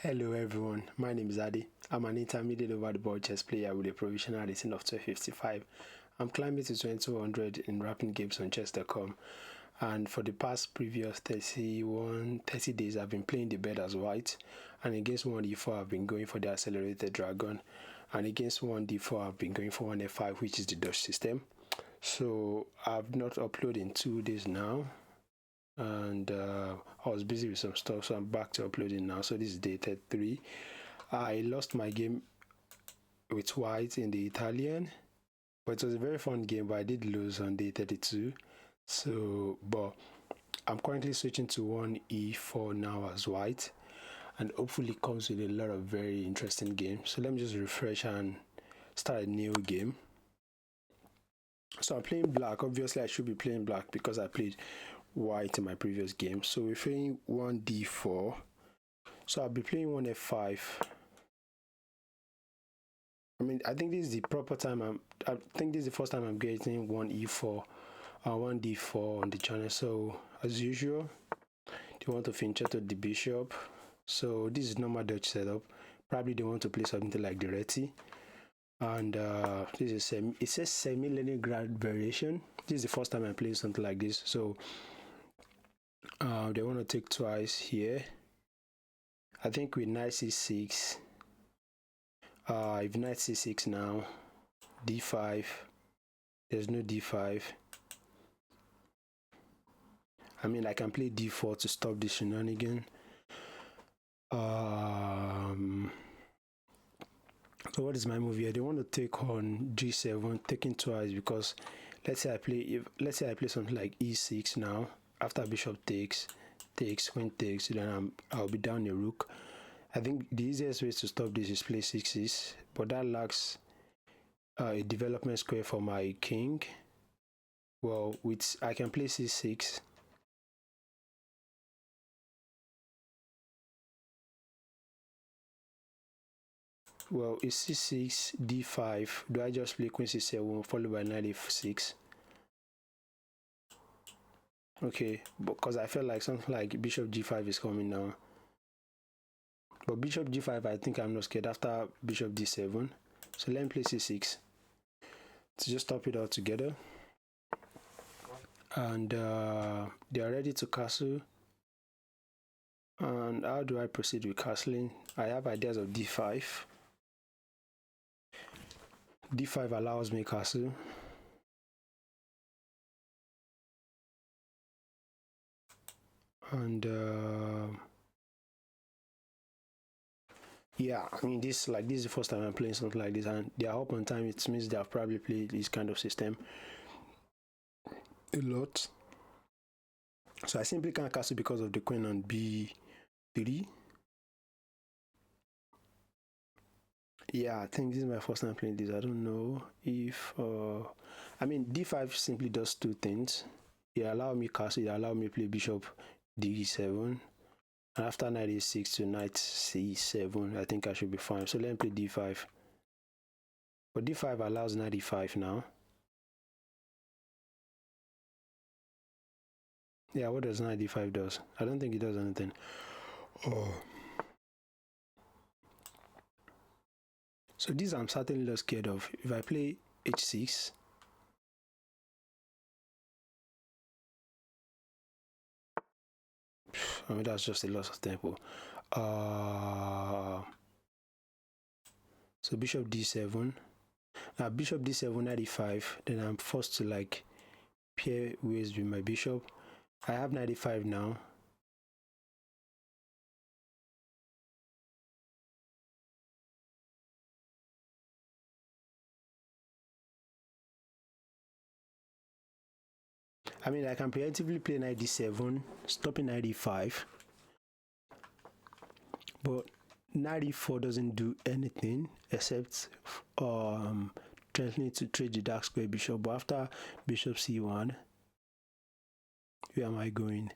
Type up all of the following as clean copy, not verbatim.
Hello everyone, my name is Adi. I'm an intermediate over the board chess player with a provisional rating of 1255. I'm climbing to 2200 in rapping games on chess.com, and for the past previous 30 days I've been playing the bed as white, and against 1d4 I've been going for the accelerated dragon, and against 1d4 I've been going for 1f5, which is the Dutch system. So I've not uploaded in 2 days now, and I was busy with some stuff, so I'm back to uploading now. So this is day 33. I lost my game with white in the Italian, but it was a very fun game, but I did lose on day 32. So, but I'm currently switching to 1e4 now as white, and hopefully it comes with a lot of very interesting games. So let me just refresh and start a new game. So I'm playing black. Obviously I should be playing black because I played white in my previous game. So we're playing 1d4. So I'll be playing 1f5. I think this is the proper time. I think this is the first time I'm getting 1e4 and 1d4 on the channel. So as usual, they want to Fianchetto the bishop. So this is normal Dutch setup. Probably they want to play something like the Reti. And this is it says Semi-Leningrad Variation. This is the first time I'm playing something like this. So they want to take twice here. I think with knight c6, if knight c6 now, d5, there's no d5. I can play d4 to stop this shenanigan. So what is my move here? They want to take on g7, taking twice, because let's say I play something like e6 now. After bishop takes, queen takes, then I'll be down a rook. I think the easiest way to stop this is play 6s, but that lacks a development square for my king. Well, I can play c6. Well, it's c6, d5. Do I just play queen c7 followed by knight f6? Okay, because I felt like something like bishop g5 is coming now. But bishop g5, I think I'm not scared after bishop d7. So let me play c6 to just stop it all together. And they are ready to castle. And how do I proceed with castling? I have ideas of d5. d5 allows me castle. And yeah, this is the first time I'm playing something like this, and they are up on time. It means they have probably played this kind of system a lot. So I simply can't castle because of the queen on b3. Yeah, I think this is my first time playing this. I don't know if d5 simply does two things. It allows me castle, it allows me play bishop d7, and after knight a6 to knight c7, I think I should be fine. So let me play d5. But d5 allows knight e5 now. Yeah, what does knight d5 does? I don't think it does anything. So this I'm certainly not scared of. If I play h6, that's just a loss of tempo. So bishop d7. Now bishop d7, knight e5. Then I'm forced to pair ways with my bishop. I have knight e5 now. I can preemptively play knight d7, stopping knight e5. But knight e4 doesn't do anything except threatening to trade the dark square bishop. But after bishop c1, where am I going?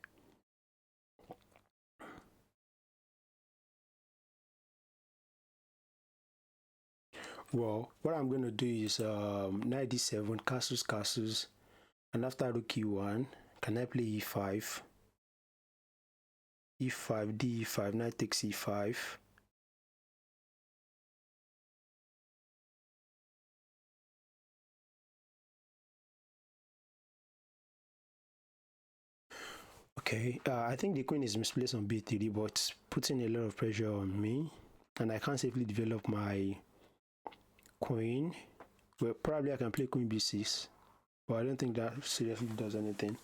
Well, what I'm going to do is knight d7, castles, and after rook e1, can I play e5? e5, d5, knight takes e5. Okay, I think the queen is misplaced on b3, but it's putting a lot of pressure on me, and I can't safely develop my queen. Well, probably I can play queen b6, but I don't think that seriously does anything.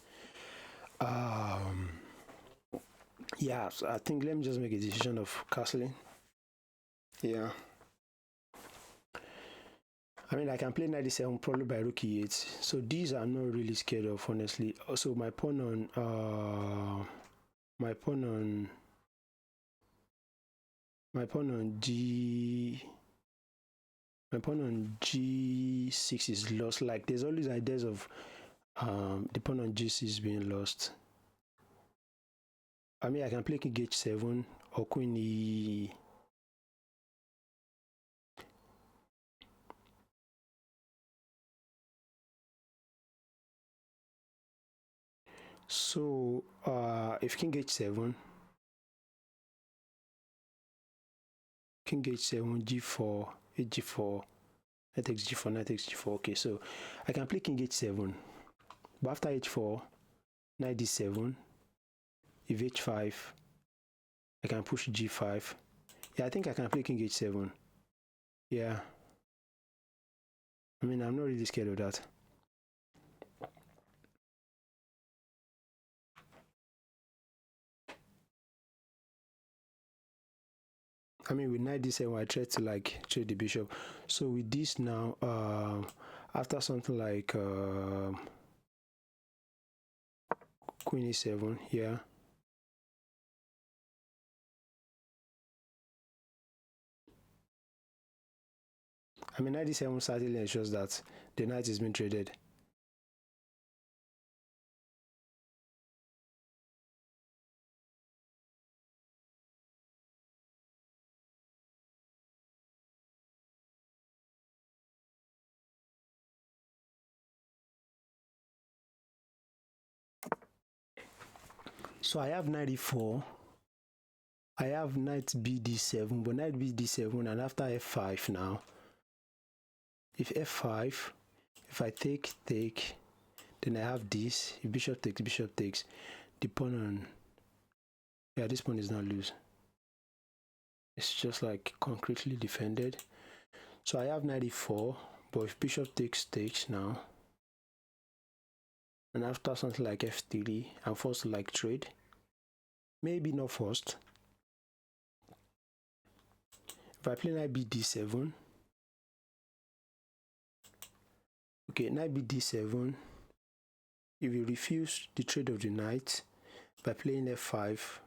Yeah, so I think let me just make a decision of castling. Yeah. I mean, I can play 97 probably by rook e8. So these I'm not really scared of, honestly. Also, my pawn on g6 is lost. Like there's always ideas of the pawn on g6 being lost. I mean, I can play king h7 or queen e. So if king h7, g4, h4, knight takes g4, knight takes g4. Okay, so I can play king h7, but after h4, knight d7. If h5, I can push g5. Yeah, I think I can play king h7. Yeah. I mean, I'm not really scared of that. I mean, with knight d7, I tried to like trade the bishop. So with this now, after something like queen e7, yeah. I mean, knight d7 certainly ensures that the knight is being traded. So I have knight e4. I have knight b d7, but knight b d7, and after f5 now, if f5, if I take, then I have this. If bishop takes, the pawn on, yeah, this pawn is not loose. It's just like concretely defended. So I have knight e4, but if bishop takes now, and after something like f3, I'm forced to like trade. Maybe not forced. If I play knight b d7, okay, knight b d7, if you refuse the trade of the knight by playing f5,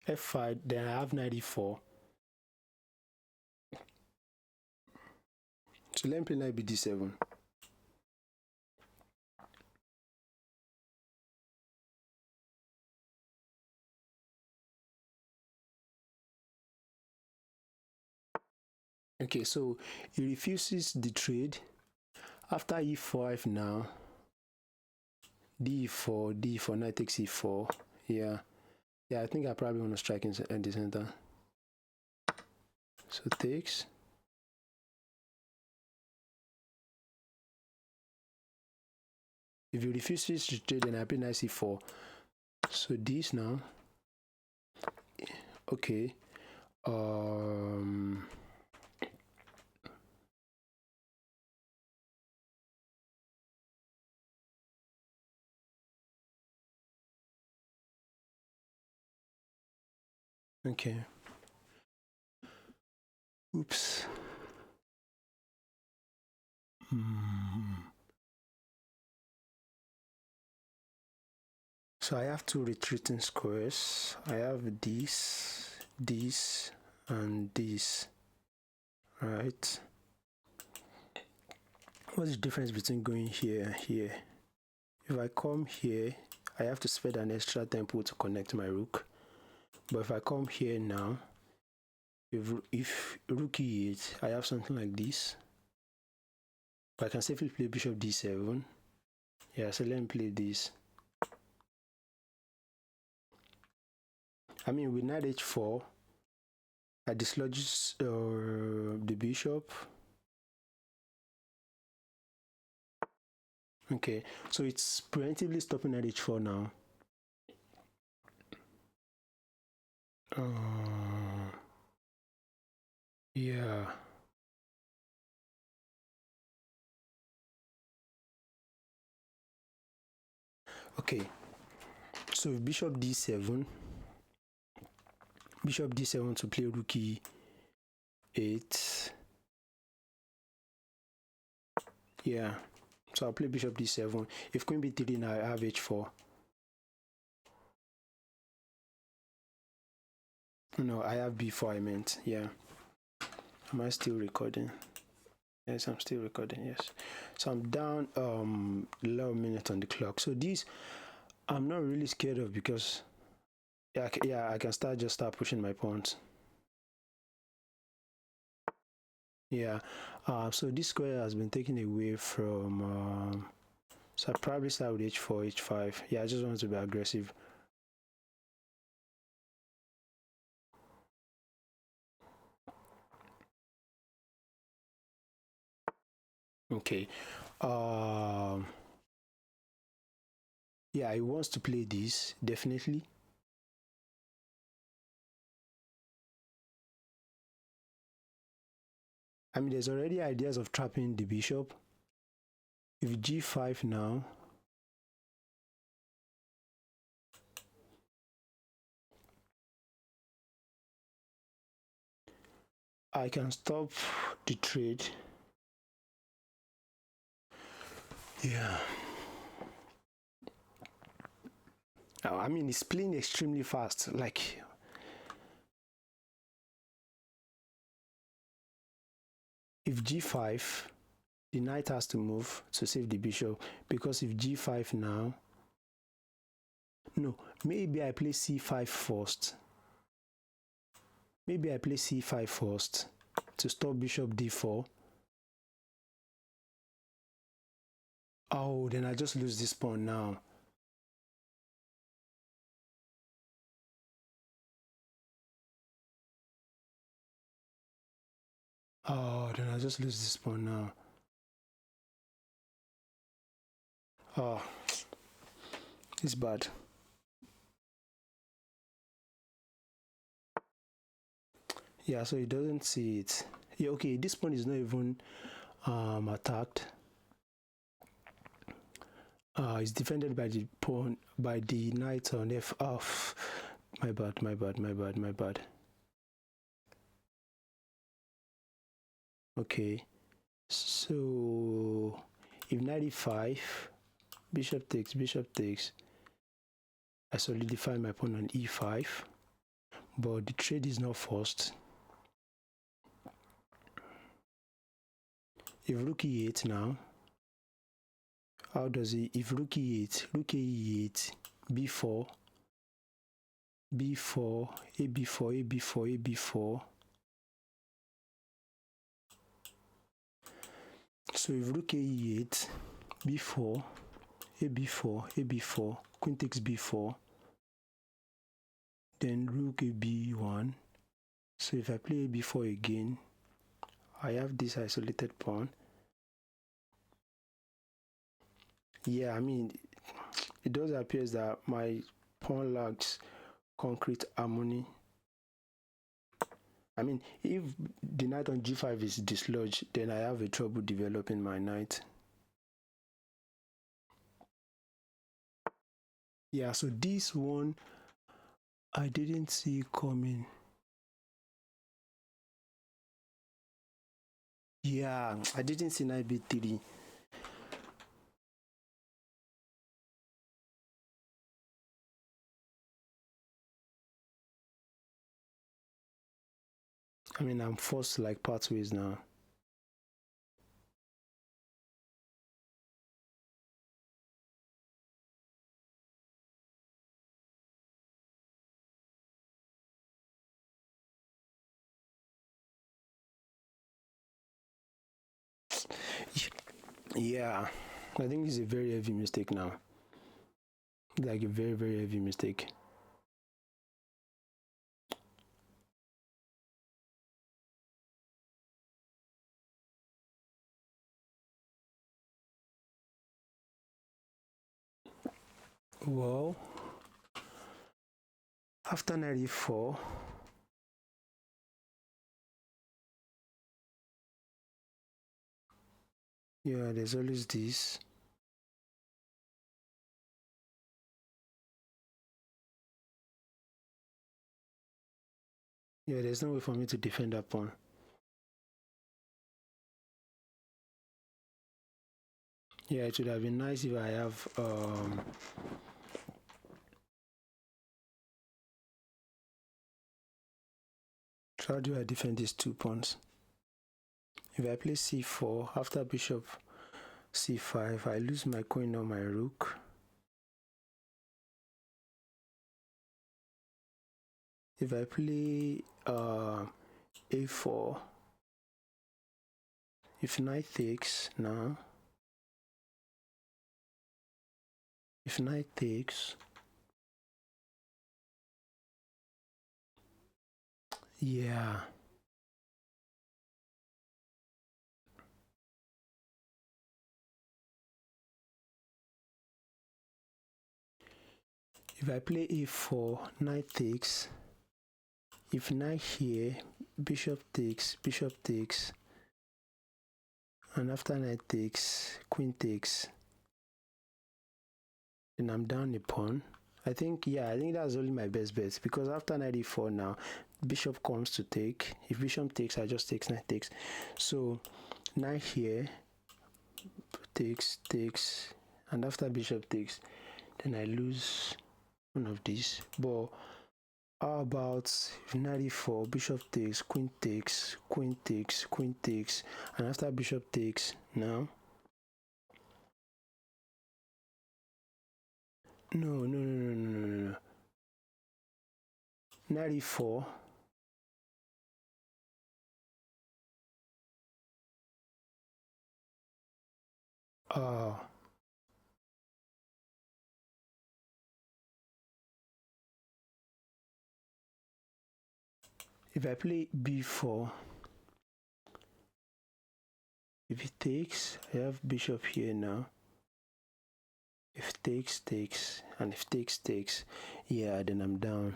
f5, then I have knight e4. So let me play knight b d7. Okay, so he refuses the trade. After e5 now, d4, knight takes e4. Yeah, I think I probably want to strike in the center. So takes. If you refuse to trade, then I play knight c4. So this now. Okay. Okay. Oops. So I have two retreating squares. I have this, and this. Right. What's the difference between going here and here? If I come here, I have to spend an extra tempo to connect my rook. But if I come here now, if rook e8, I have something like this. But I can safely play bishop d7. Yeah, so let me play this. I mean, with knight h4, I dislodge the bishop. Okay, so it's preemptively stopping at h4 now. Yeah. Okay, so bishop d7 to play rook e8. Yeah, so I'll play bishop d7. If queen b3 now, I have h4. No, I have b4, I meant. Yeah. Am I still recording? Yes, I'm still recording. Yes. So I'm down 11 minutes on the clock. So these I'm not really scared of, because I can start pushing my pawns. Yeah. So this square has been taken away from so I probably start with h4, h5. Yeah, I just want to be aggressive. Okay. Yeah, he wants to play this, definitely. I mean, there's already ideas of trapping the bishop. If g5 now, I can stop the trade. Yeah. I mean, it's playing extremely fast. Like, if g5, the knight has to move to save the bishop, because if g5 now, no, maybe I play c5 first. Maybe I play c5 first to stop bishop d4. Oh, then I just lose this pawn now. Oh, then I just lose this pawn now. Oh, it's bad. Yeah, so he doesn't see it. Yeah, okay, this pawn is not even attacked. It's defended by the pawn, by the knight on f. Oh, my bad. Okay, so if knight e5, bishop takes, I solidify my pawn on e5, but the trade is not forced. If rook e8 now, how does he? If rook e8, rook e8, b4, b4, a b4. So if rook e8, b4, a b4, queen takes b4, then rook a b1. So if I play a b4 again, I have this isolated pawn. Yeah, I mean, it does appear that my pawn lacks concrete harmony. I mean, if the knight on g5 is dislodged, then I have a trouble developing my knight. Yeah, so this one I didn't see coming. Yeah, I didn't see knight b3. I mean, I'm forced to like part ways now. Yeah, I think it's a very heavy mistake now. Like a very, very heavy mistake. Well, after knight e4, yeah, there's always this. Yeah, there's no way for me to defend that pawn. Yeah, it would have been nice if I have so how do I defend these 2 pawns? If I play c4 after bishop c5, I lose my queen or my rook. If I play a4, if knight takes now, if knight takes, yeah, if I play a4, knight takes, if knight here, bishop takes, and after knight takes, queen takes, then I'm down a pawn. I think that's only my best bet, because after knight e4 now, bishop comes to take. If bishop takes, I just takes, knight takes. So knight here, takes, and after bishop takes, then I lose one of these. But how about if knight e4, bishop takes, queen takes, and after bishop takes now? No. Knight e4. If I play b4, if it takes, I have bishop here now. If takes, and if takes, yeah, then I'm down.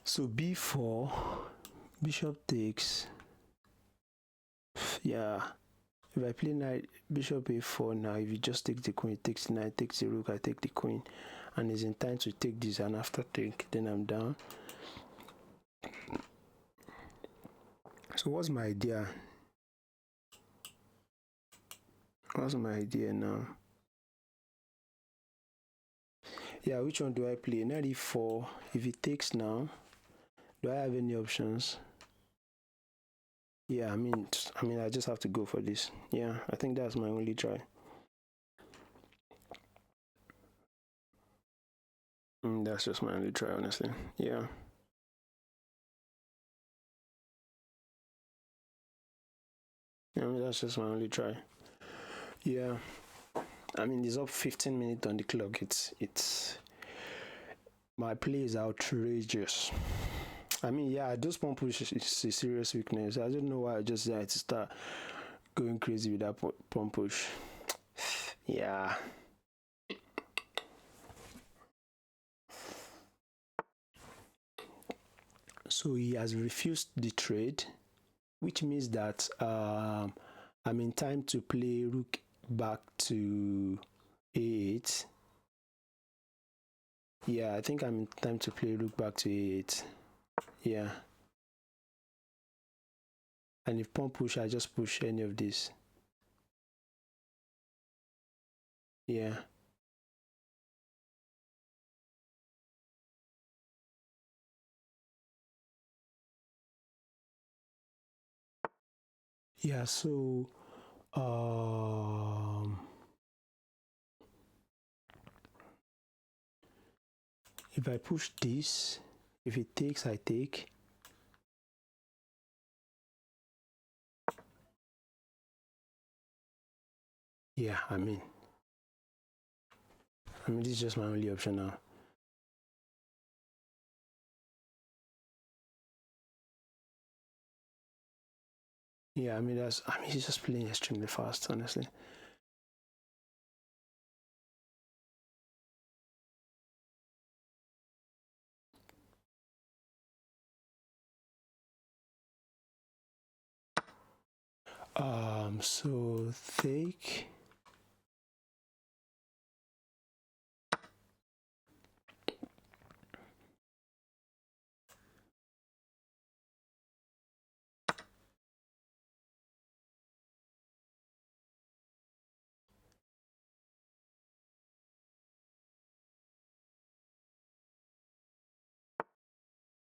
So b4, bishop takes, yeah. If I play knight, bishop a4 now, if you just take the queen, it takes the knight, takes the rook, I take the queen, and it's in time to take this, and after take, then I'm down. So what's my idea? What's my idea now? Yeah, which one do I play? Knight e4. If it takes now, do I have any options? Yeah, I mean, I just have to go for this. Yeah, I think that's my only try. That's just my only try, honestly. Yeah. I mean, that's just my only try. Yeah. I mean, it's up 15 minutes on the clock. It's my play is outrageous. I mean, yeah, those pawn push is a serious weakness. I don't know why I just decided to start going crazy with that pawn push. Yeah. So he has refused the trade, which means that I'm in time to play rook back to a8. Yeah, I think I'm in time to play rook back to a8. Yeah. And if pawn push, I just push any of these. Yeah. Yeah, so if I push this, if it takes, I take. Yeah, I mean, this is just my only option now. Yeah, I mean he's just playing extremely fast, honestly. So take.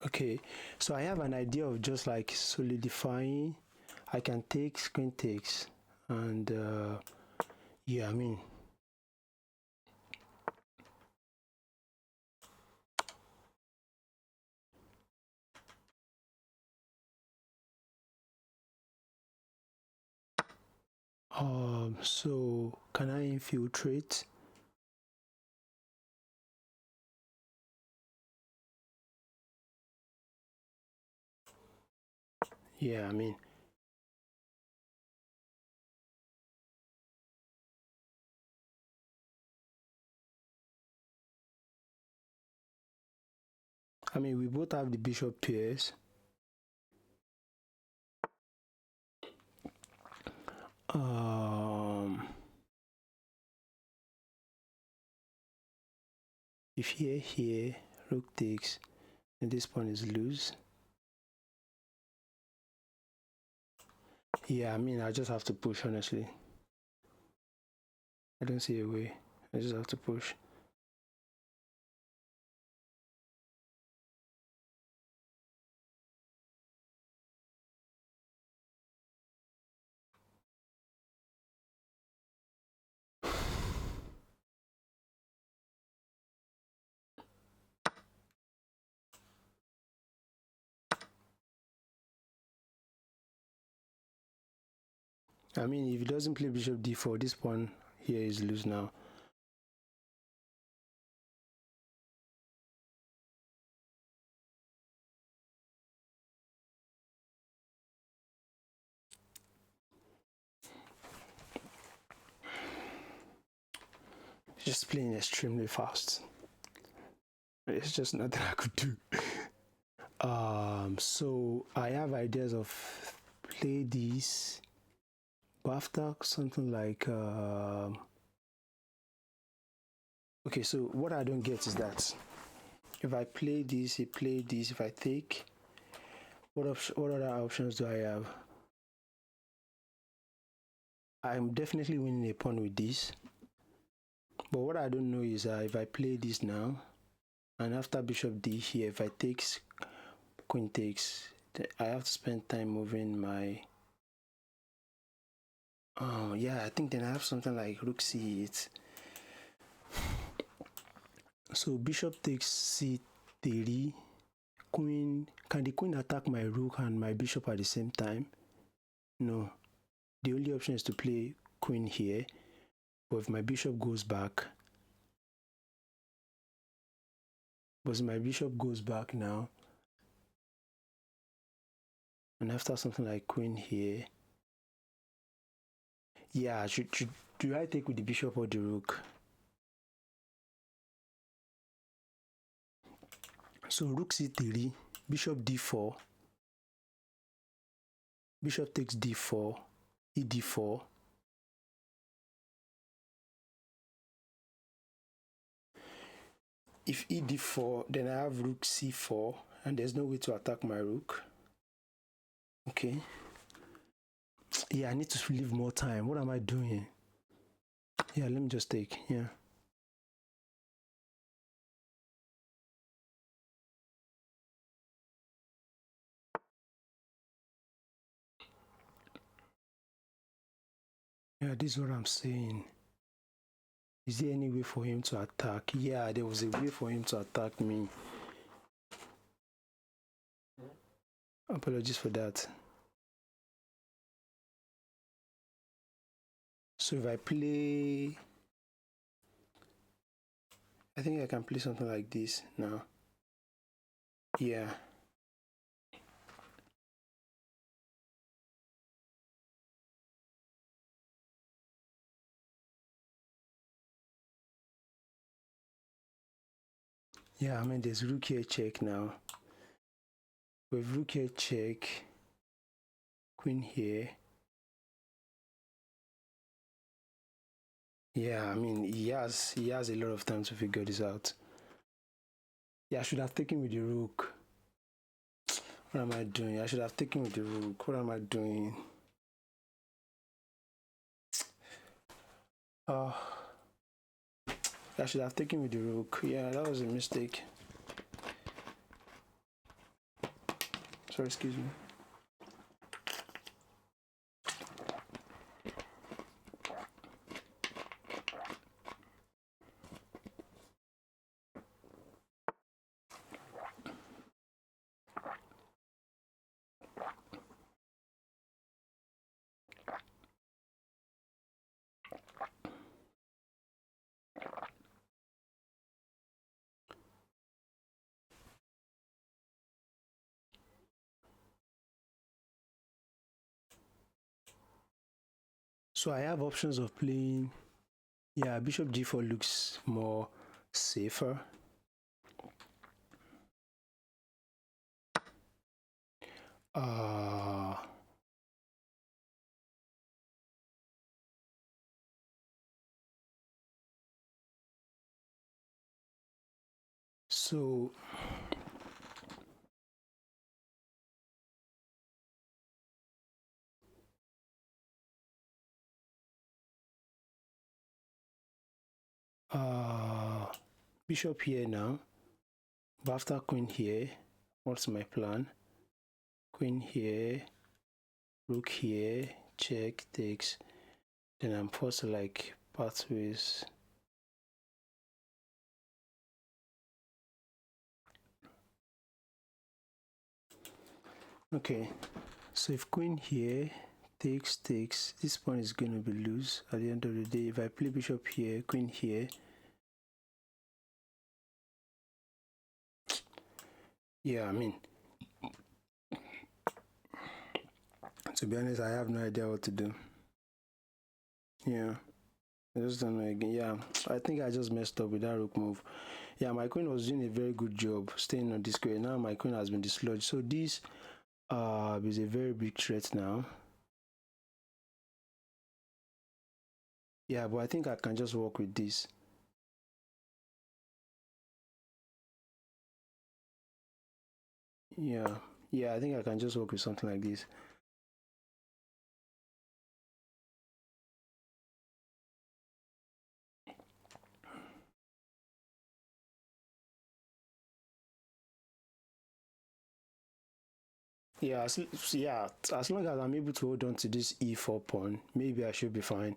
Okay, so I have an idea of just like solidifying. I can take queen takes, and yeah, I mean. So can I infiltrate? Yeah, I mean we both have the bishop pairs. If here, rook takes, and this pawn is loose. Yeah, I mean I just have to push, honestly. I don't see a way. I just have to push. I mean, if he doesn't play bishop d4, this pawn here is loose now. Just playing extremely fast. It's just nothing I could do. So I have ideas of play this, but after something like okay, so what I don't get is that if I play this, he play this, if I take, what other options do I have? I'm definitely winning a pawn with this, but what I don't know is if I play this now, and after bishop d here, if I takes, queen takes, I have to spend time moving my yeah, I think then I have something like rook c8. So bishop takes c3, queen, can the queen attack my rook and my bishop at the same time? No, the only option is to play queen here, but if my bishop goes back, now, and after something like queen here, yeah, do I take with the bishop or the rook? So rook c3, bishop d4, bishop takes d4, ed4. If ed4, then I have rook c4, and there's no way to attack my rook. Okay. Yeah, I need to leave more time. What am I doing? Yeah, let me just take. Yeah. Yeah, this is what I'm saying. Is there any way for him to attack? Yeah, there was a way for him to attack me. Apologies for that. So if I play, I think I can play something like this now. Yeah. Yeah, I mean, there's rook here check now. With rook here check, queen here. Yeah, I mean, he has a lot of time to figure this out. Yeah, I should have taken with the rook. What am I doing? I should have taken with the rook. What am I doing? I should have taken with the rook. Yeah, that was a mistake. Sorry, excuse me. So I have options of playing. Yeah, bishop g4 looks more safer. So bishop here now, but after queen here, what's my plan? Queen here, rook here, check, takes, then I'm forced to like pathways. Okay, so if queen here takes, this pawn is going to be loose at the end of the day. If I play bishop here, queen here, yeah, I mean, to be honest, I have no idea what to do. Yeah, I just don't know again. Yeah, I think I just messed up with that rook move. Yeah, my queen was doing a very good job staying on this square. Now my queen has been dislodged. So this is a very big threat now. Yeah, but I think I can just work with this. Yeah, I think I can just work with something like this. Yeah, as long as I'm able to hold on to this e4 pawn, maybe I should be fine.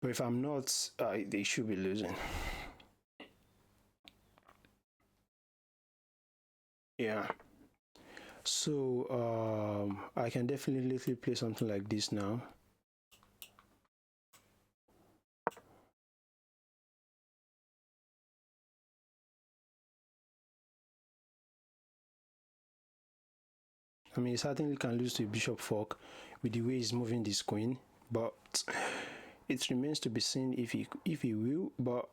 But if I'm not, they should be losing. Yeah. So I can definitely play something like this now. I mean, he certainly can lose to a bishop fork with the way he's moving this queen, but it remains to be seen if he will. But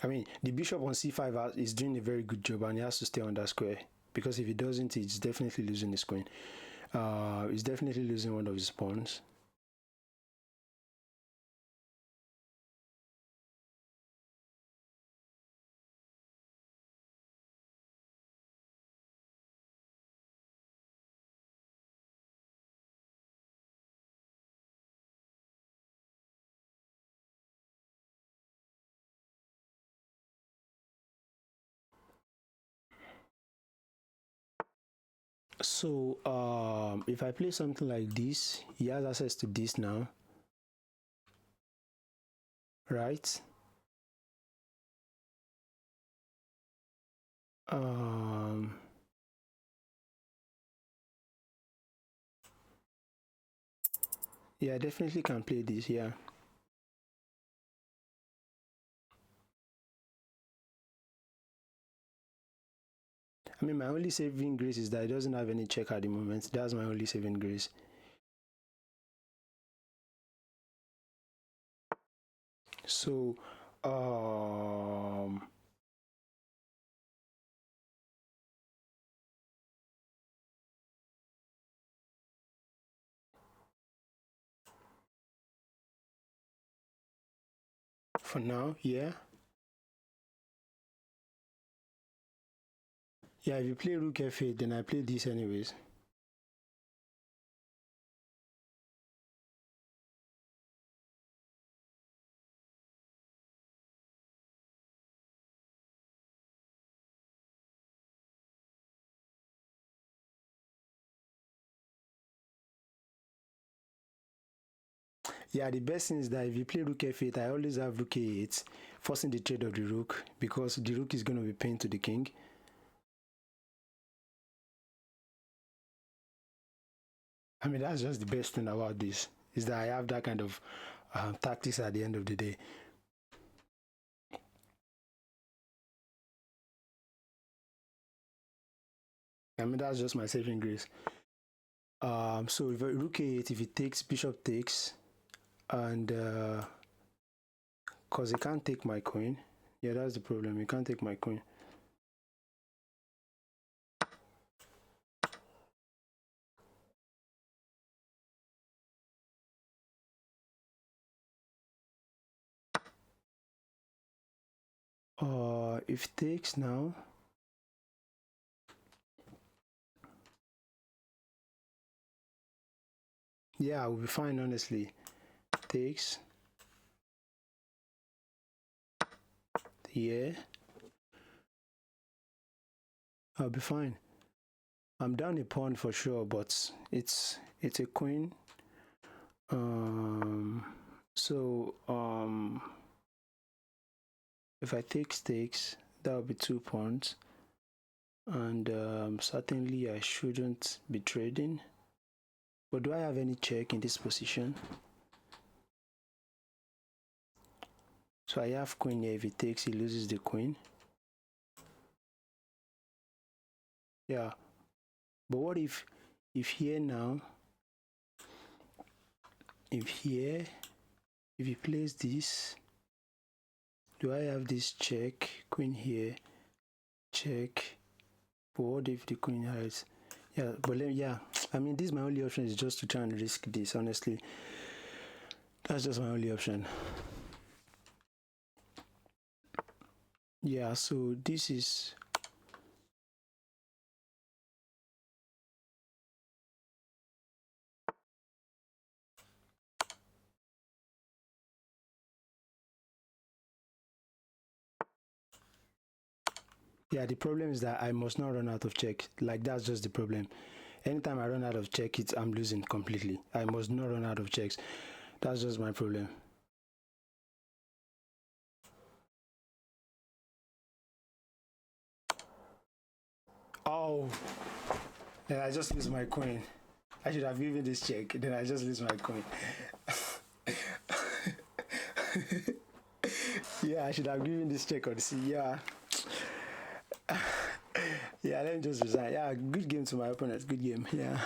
I mean, the bishop on c5 is doing a very good job, and he has to stay on that square, because if he doesn't, he's definitely losing his queen. He's definitely losing one of his pawns. So if I play something like this, he has access to this now, right? Yeah, I definitely can play this. Yeah. I mean, my only saving grace is that it doesn't have any check at the moment. That's my only saving grace. So, for now, yeah. Yeah, if you play rook f8, then I play this anyways. Yeah, the best thing is that if you play rook f8, I always have rook a8, forcing the trade of the rook, because the rook is going to be pinned to the king. I mean, that's just the best thing about this, is that I have that kind of tactics at the end of the day. I mean, that's just my saving grace. So if rook a8, if it takes, bishop takes, and because it can't take my queen. Yeah, that's the problem. You can't take my queen. If takes now. Yeah, I will be fine, honestly. Takes. Yeah. I'll be fine. I'm down a pawn for sure, but it's a queen. So if I take takes, that will be 2 pawns. And certainly I shouldn't be trading. But do I have any check in this position? So I have queen here. If he takes, he loses the queen. Yeah. But what if here now, if he plays this, do I have this check? Queen here, check. But what if the queen hides? Yeah, but I mean, this my only option is just to try and risk this, honestly. That's just my only option. Yeah, so this is yeah, the problem is that I must not run out of check. Like, that's just the problem. Anytime I run out of check, I'm losing completely. I must not run out of checks. That's just my problem. Oh, then I just lose my queen. I should have given this check. Then I just lose my coin. Yeah, I should have given this check on the sea. Yeah. Yeah, let me just resign. Yeah, good game to my opponent. Good game. Yeah.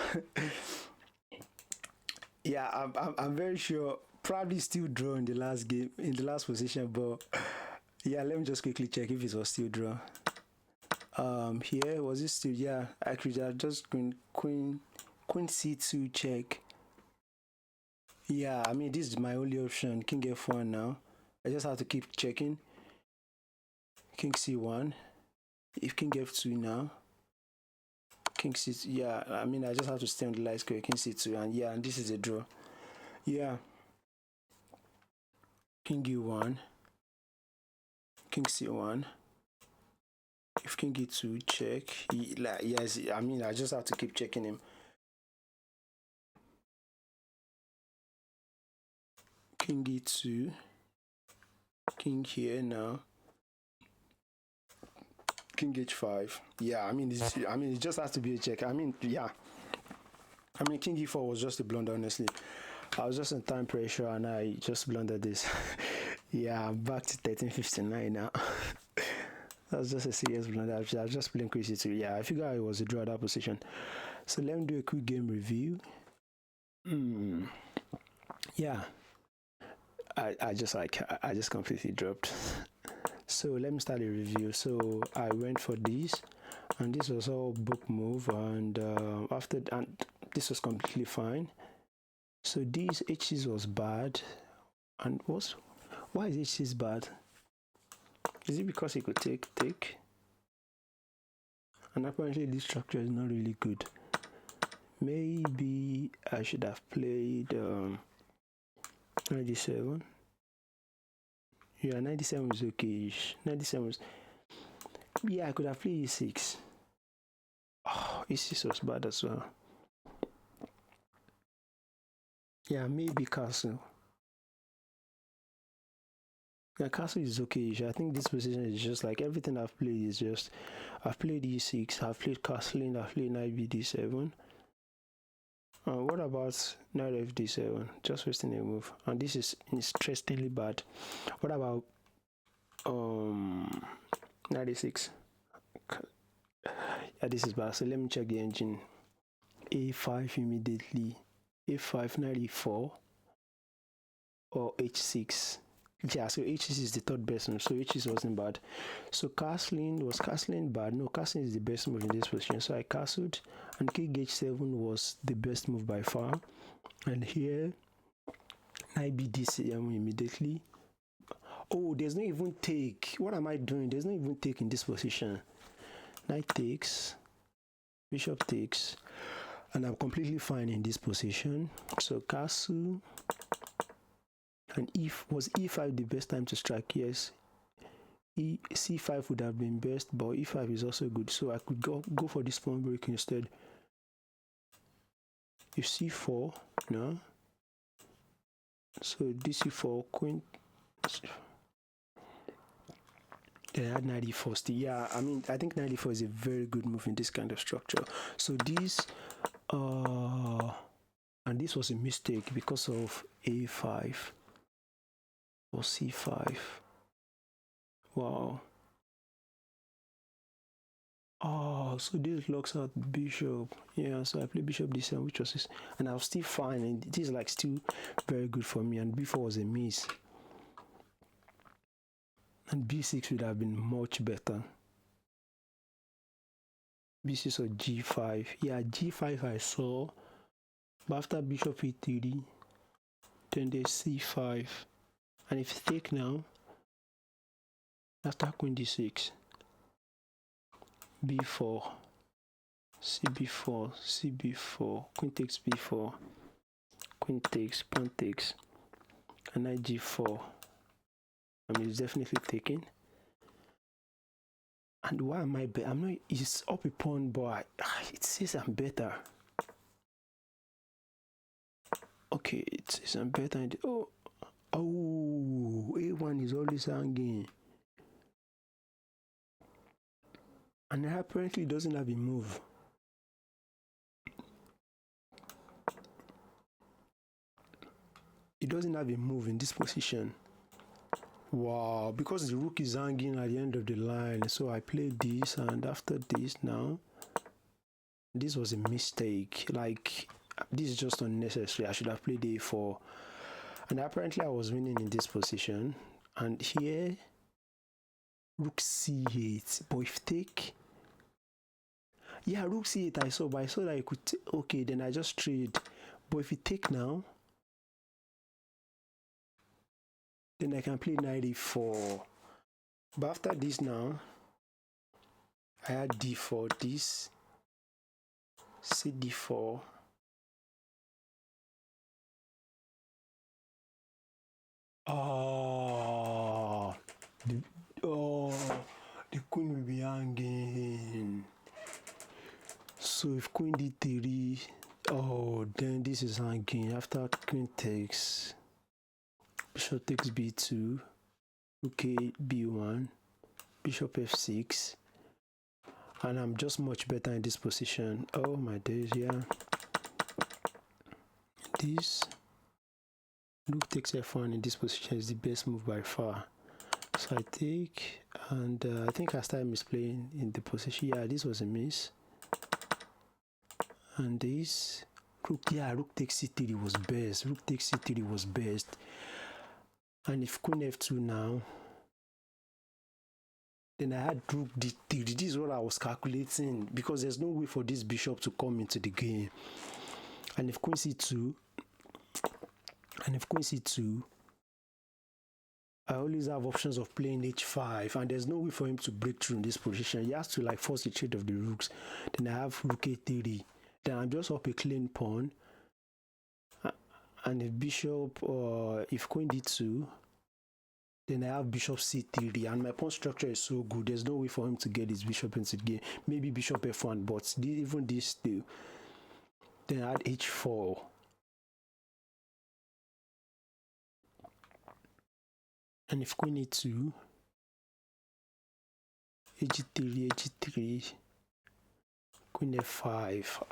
Yeah, I'm very sure. Probably still draw in the last game, in the last position, but yeah, let me just quickly check if it was still draw. Here was it still? Yeah, I could have just queen c2 check. Yeah, I mean, this is my only option. King f1 now. I just have to keep checking. King c1. If king f2 now. King c2. Yeah, I mean, I just have to stay on the light square. King c2, and yeah, and this is a draw. Yeah. King e1. King c1. If king e2, check. Yes, I mean, I just have to keep checking him. King e2. King here now. King h5. Yeah, I mean, it just has to be a check. I mean, yeah. I mean, king e4 was just a blunder, honestly. I was just in time pressure and I just blundered this. Yeah, I'm back to 1359 now. That's just a serious blunder. I was just playing crazy too. Yeah, I figured it was a draw that position. So let me do a quick game review. Yeah, I just completely dropped. So let me start a review. So I went for this, and this was all book move, and this was completely fine. So this H6 was bad, and why is H6 bad? Is it because he could take? And apparently this structure is not really good. Maybe I should have played 97. Yeah, 97 is okay-ish. 97 is... Yeah, I could have played E6. Oh, E6 was bad as well. Yeah, maybe castle. Yeah, castle is okay-ish. I think this position is just like everything I've played is just... I've played E6, I've played castling, I've played knight BD7. What about knight FD7? Just wasting a move. And this is interestingly bad. What about knight A6? Yeah, this is bad. So let me check the engine. A5 immediately. A5, knight E4, or H6. Yeah, so H6 is the third best move, so H6 wasn't bad. So was castling bad? No, castling is the best move in this position. So I castled, and King H7 was the best move by far. And here, knight BD7 immediately. Oh, there's no even take. What am I doing? There's no even take in this position. Knight takes, bishop takes, and I'm completely fine in this position. So castle. And was E5 the best time to strike? Yes. C5 would have been best, but E5 is also good. So I could go for this pawn break instead. If C4, no. So DC4, queen. Then I had knight E4 still. Yeah, I mean, I think knight E4 is a very good move in this kind of structure. So this, and this was a mistake because of A5. Or C5. Wow. Oh, so this locks out bishop. Yeah, so I play bishop D7, which was this, and I was still fine, and it is like still very good for me. And B4 was a miss, and B6 would have been much better. B6 or G5. Yeah, G5 I saw, but after bishop E3, then there's C5, and if you take now, after queen D6, B4. CB4, CB4, queen takes B4, queen takes, pawn takes, and knight G4. I mean, it's definitely taken. And why am I better? I'm not. It's up a pawn, but it says I'm better. Okay, it says I'm better. Oh, A1 is always hanging, and it apparently doesn't have a move. It doesn't have a move in this position. Wow, because the rook is hanging at the end of the line. So I played this, and after this now, this was a mistake. Like, this is just unnecessary. I should have played A4. And apparently I was winning in this position. And here, rook C8. But if take... Yeah, rook C8 I saw, but I saw that I could... Okay, then I just trade. But if you take now, then I can play knight E4. But after this now, I had D4, this, CD4. The queen will be hanging. So if queen D3, then this is hanging. After queen takes, bishop takes B2, okay, B1, bishop F6, and I'm just much better in this position. Oh my days, yeah. This rook takes F1 in this position is the best move by far. So I take, And I think I started misplaying in the position. Yeah, this was a miss. And this rook, yeah, rook takes c3 was best. Rook takes c3 was best. And if queen f2 now, then I had rook d3. This is what I was calculating, because there's no way for this bishop to come into the game. And if queen c2, I always have options of playing h5, and there's no way for him to break through in this position. He has to like force the trade of the rooks. Then I have rook a3. Then I'm just up a clean pawn. And if bishop, or if queen d2, then I have bishop c3, and my pawn structure is so good, there's no way for him to get his bishop into the game. Maybe bishop f1, but even this still. Then I had h4. And if queen e2, h3, queen f5.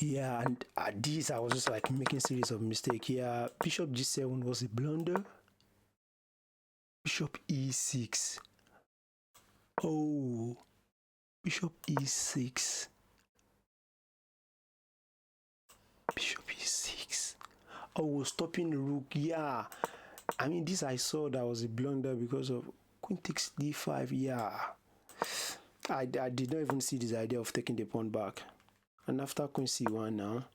Yeah, and at this I was just like making series of mistakes. Yeah, bishop g7 was a blunder. Bishop e6. Oh, bishop e6. Bishop e6. Oh, stopping the rook. Yeah, I mean, this I saw that was a blunder because of queen takes d5. Yeah, I did not even see this idea of taking the pawn back. And after queen c1 now,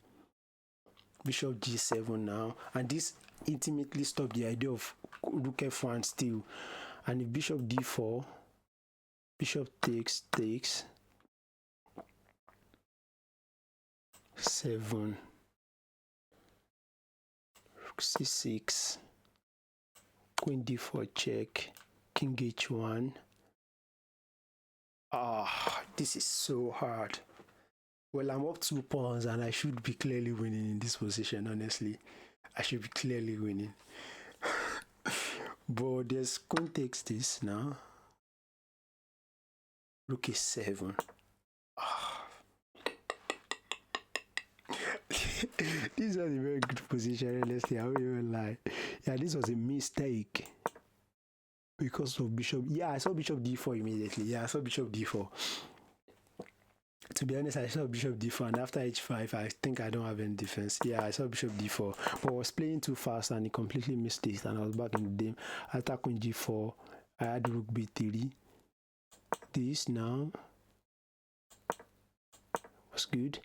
bishop g7 now, and this intimately stopped the idea of rook f1 still. And if bishop d4, bishop takes 7, rook c6, queen d4 check, king h1. This is so hard. Well, I'm up 2 pawns and I should be clearly winning in this position, honestly. I should be clearly winning. But there's queen takes this now. Rook a7. This was a very good position, honestly. I won't even lie. Yeah, this was a mistake because of bishop. Yeah, I saw bishop d4 immediately. Yeah, I saw bishop d4. To be honest, I saw bishop d4, and after h5, I think I don't have any defense. Yeah, I saw bishop d4, but I was playing too fast and he completely missed it, and I was back in the game. After queen g4, I had rook b3. This now was good.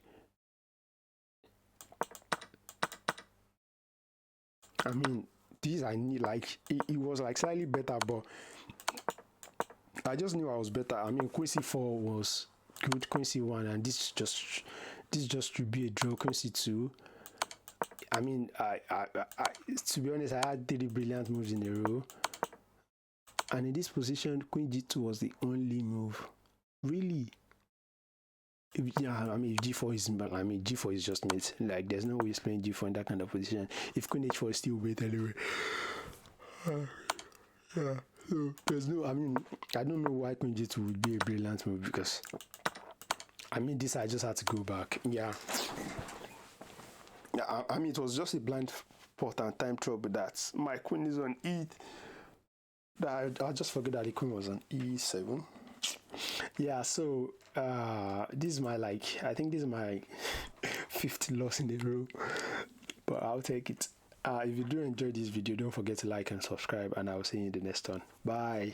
I mean, this I need, like, it was like slightly better, but I just knew I was better. I mean, queen c4 was good, queen c1, and this just should be a draw. Queen c2. I mean, I to be honest, I had 3 brilliant moves in a row, and in this position, queen g2 was the only move, really. I mean, if g4 is, I mean, g4 is just mate. Like, there's no way he's playing g4 in that kind of position. If queen h4 is still mate anyway. Yeah. So there's no. I mean, I don't know why queen g2 would be a brilliant move, because I mean, this I just had to go back. Yeah. I mean, it was just a blind spot and time trouble that my queen is on e. That I just forget that the queen was on e7. Yeah, so this is my, like, I think this is my 5th loss in a row, but I'll take it. If you do enjoy this video, don't forget to like and subscribe, and I'll see you in the next one. Bye.